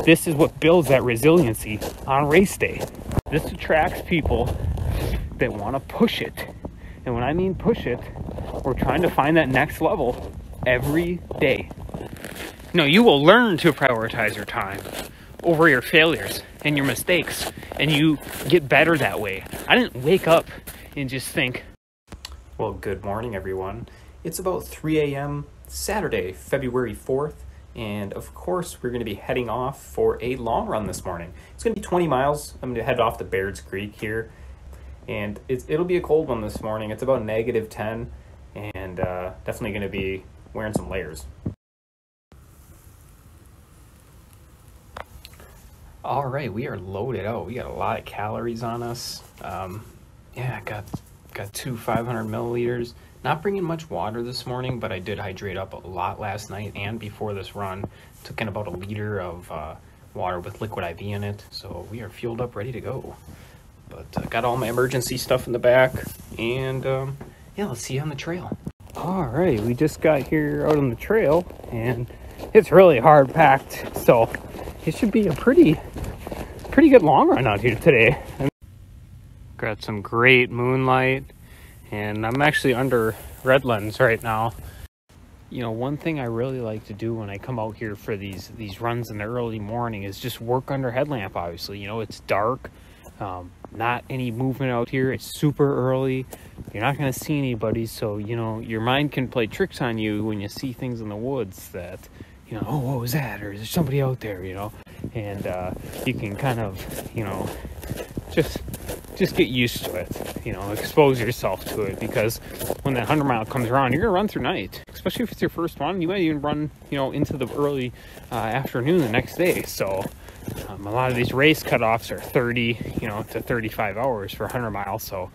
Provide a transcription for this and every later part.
This is what builds that resiliency on race day. This attracts people that want to push it. And when I mean push it, we're trying to find that next level every day. No, you will learn to prioritize your time over your failures and your mistakes, and you get better that way. I didn't wake up and just think. Well, good morning, everyone. It's about 3 a.m. Saturday, February 4th, and of course, we're going to be heading off for a long run this morning. It's going to be 20 miles. I'm going to head off to Baird's Creek here, and it'll be a cold one this morning. It's about -10, and definitely going to be wearing some layers. All right, we are loaded out. We got a lot of calories on us. Yeah, got 2 500 milliliters. Not bringing much water this morning, but I did hydrate up a lot last night and before this run. Took in about 1 liter of water with liquid IV in it. So we are fueled up, ready to go. But got all my emergency stuff in the back, and yeah, let's see you on the trail. All right, we just got here out on the trail, and it's really hard packed. So it should be a pretty good long run out here today. Got some great moonlight, and I'm actually under Redlands right now. You know, one thing I really like to do when I come out here for these runs in the early morning is just work under headlamp. Obviously, you know, it's dark, not any movement out here. It's super early. You're not going to see anybody, so you know your mind can play tricks on you when you see things in the woods that, you know, oh, what was that, or is there somebody out there, you know? And you can kind of, you know, just get used to it, you know, expose yourself to it, because when that 100 mile comes around, you're gonna run through night, especially if it's your first one. You might even run, you know, into the early afternoon the next day. So a lot of these race cutoffs are 30, you know, to 35 hours for 100 miles. So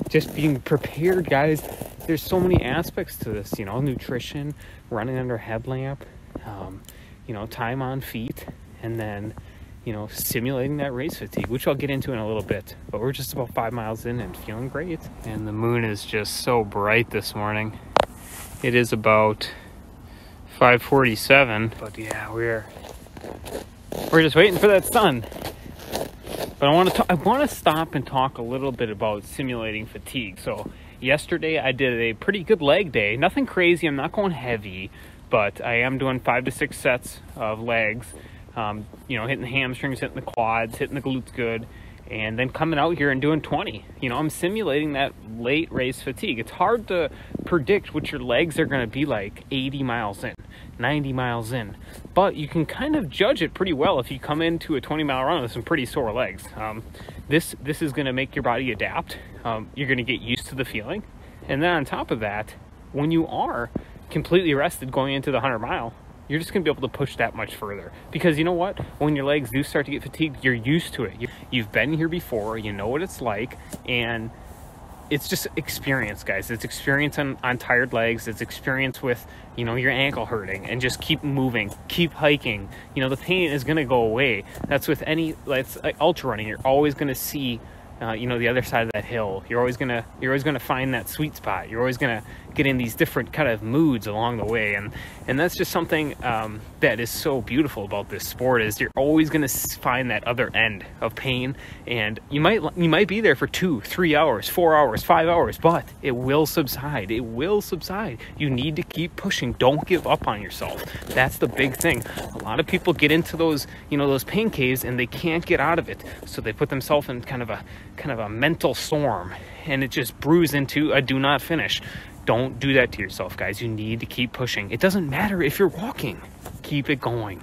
just being prepared, guys. There's so many aspects to this, you know, nutrition, running under headlamp, you know, time on feet, and then, you know, simulating that race fatigue, which I'll get into in a little bit. But we're just about 5 miles in and feeling great. And the moon is just so bright this morning. It is about 5:47, but yeah, we're just waiting for that sun. But I want to stop and talk a little bit about simulating fatigue. So yesterday I did a pretty good leg day. Nothing crazy. I'm not going heavy, but I am doing 5 to 6 sets of legs. You know, hitting the hamstrings, hitting the quads, hitting the glutes good, and then coming out here and doing 20. You know, I'm simulating that late race fatigue. It's hard to predict what your legs are going to be like 80 miles in, 90 miles in, but you can kind of judge it pretty well if you come into a 20-mile run with some pretty sore legs. This is going to make your body adapt. You're going to get used to the feeling, and then on top of that, when you are completely rested going into the 100 mile, you're just going to be able to push that much further. Because you know what? When your legs do start to get fatigued, you're used to it. You've been here before. You know what it's like. And it's just experience, guys. It's experience on tired legs. It's experience with, you know, your ankle hurting. And just keep moving. Keep hiking. You know, the pain is going to go away. That's with any, like ultra running. You're always going to see, you know, the other side of that hill. You're always gonna find that sweet spot. You're always gonna get in these different kind of moods along the way, and that's just something that is so beautiful about this sport. Is you're always gonna find that other end of pain, and you might be there for 2, 3 hours, 4 hours, 5 hours, but it will subside. It will subside. You need to keep pushing. Don't give up on yourself. That's the big thing. A lot of people get into those, you know, those pain caves, and they can't get out of it, so they put themselves in kind of a mental storm, and it just brews into a do not finish. Don't do that to yourself, guys. You need to keep pushing. It doesn't matter if you're walking. Keep it going.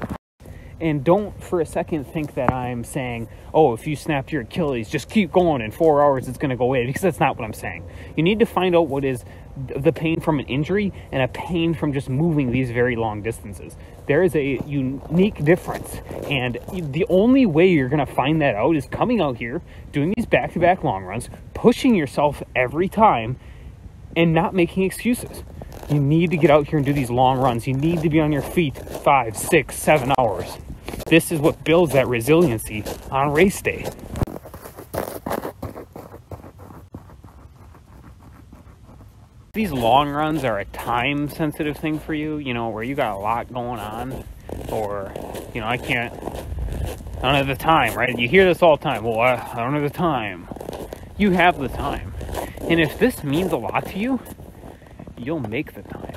And don't for a second think that I'm saying, oh, if you snapped your Achilles, just keep going. In 4 hours, it's going to go away, because that's not what I'm saying. You need to find out what is the pain from an injury and a pain from just moving these very long distances. There is a unique difference. And the only way you're going to find that out is coming out here, doing these back-to-back long runs, pushing yourself every time, and not making excuses. You need to get out here and do these long runs. You need to be on your feet 5, 6, 7 hours. This is what builds that resiliency on race day. These long runs are a time sensitive thing for you, you know, where you got a lot going on. or, you know, I don't have the time, right? You hear this all the time. Well, I don't have the time. You have the time. And if this means a lot to you, you'll make the time.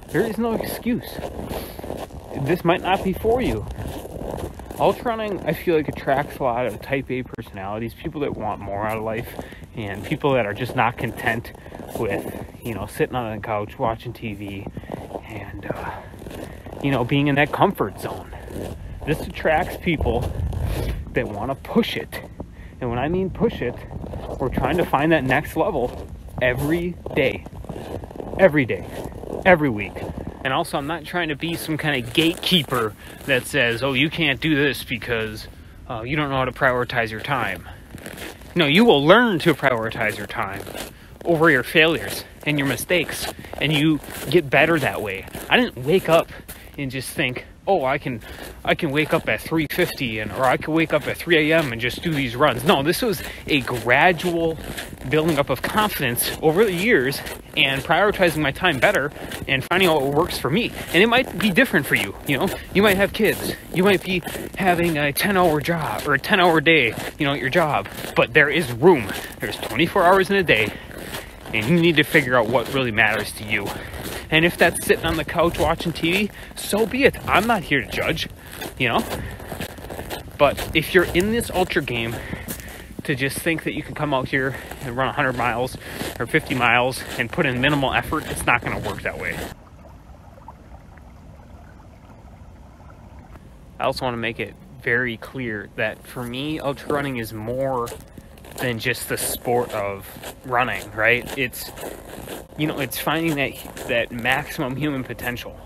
There is no excuse. This might not be for you. Ultrarunning, I feel like, attracts a lot of type A personalities, people that want more out of life, and people that are just not content with, you know, sitting on the couch, watching TV, and, you know, being in that comfort zone. This attracts people that want to push it. And when I mean push it, we're trying to find that next level every day, every week. And also, I'm not trying to be some kind of gatekeeper that says, oh, you can't do this because you don't know how to prioritize your time. No, you will learn to prioritize your time over your failures and your mistakes, and you get better that way. I didn't wake up and just think, oh, I can wake up at 3:50 or I can wake up at 3 a.m. and just do these runs. No, this was a gradual building up of confidence over the years and prioritizing my time better and finding out what works for me. And it might be different for you. You know, you might have kids. You might be having a 10-hour job or a 10-hour day, you know, at your job. But there is room. There's 24 hours in a day, and you need to figure out what really matters to you. And if that's sitting on the couch watching TV, so be it. I'm not here to judge, you know. But if you're in this ultra game to just think that you can come out here and run 100 miles or 50 miles and put in minimal effort, it's not going to work that way. I also want to make it very clear that for me, ultra running is more than just the sport of running, right? It's, you know, it's finding that maximum human potential,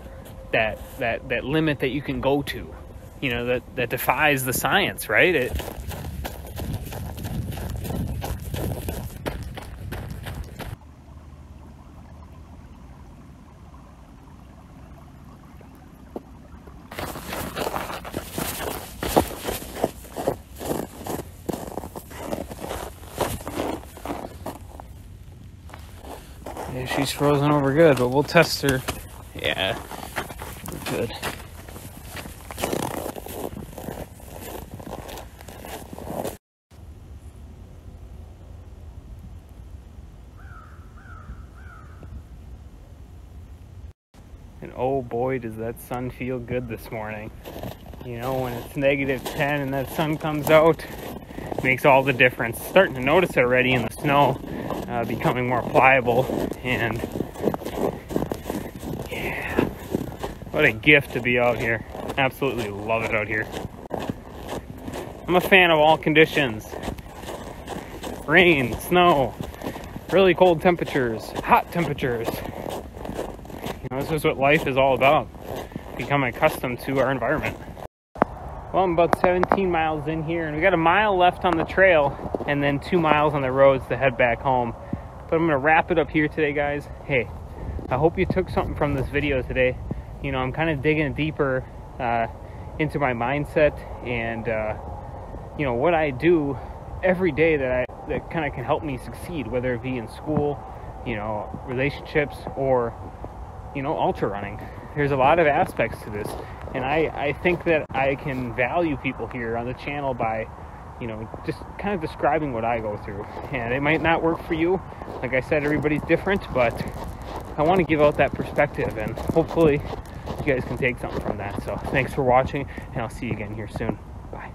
that limit that you can go to, you know, that defies the science, right? Yeah, she's frozen over good, but we'll test her. Yeah, we're good. And oh boy, does that sun feel good this morning. You know, when it's -10 and that sun comes out, it makes all the difference. Starting to notice it already in the snow, becoming more pliable, and yeah, what a gift to be out here. Absolutely love it out here. I'm a fan of all conditions. Rain, snow, really cold temperatures, hot temperatures. You know, this is what life is all about. Becoming accustomed to our environment. Well, I'm about 17 miles in here, and we got a mile left on the trail, and then 2 miles on the roads to head back home. But I'm going to wrap it up here today, guys. Hey, I hope you took something from this video today. You know, I'm kind of digging deeper into my mindset and, you know, what I do every day that kind of can help me succeed, whether it be in school, you know, relationships, or, you know, ultra running. There's a lot of aspects to this, and I think that I can value people here on the channel by, you know, just kind of describing what I go through. And it might not work for you. Like I said, everybody's different, but I want to give out that perspective, and hopefully you guys can take something from that. So thanks for watching, and I'll see you again here soon. Bye.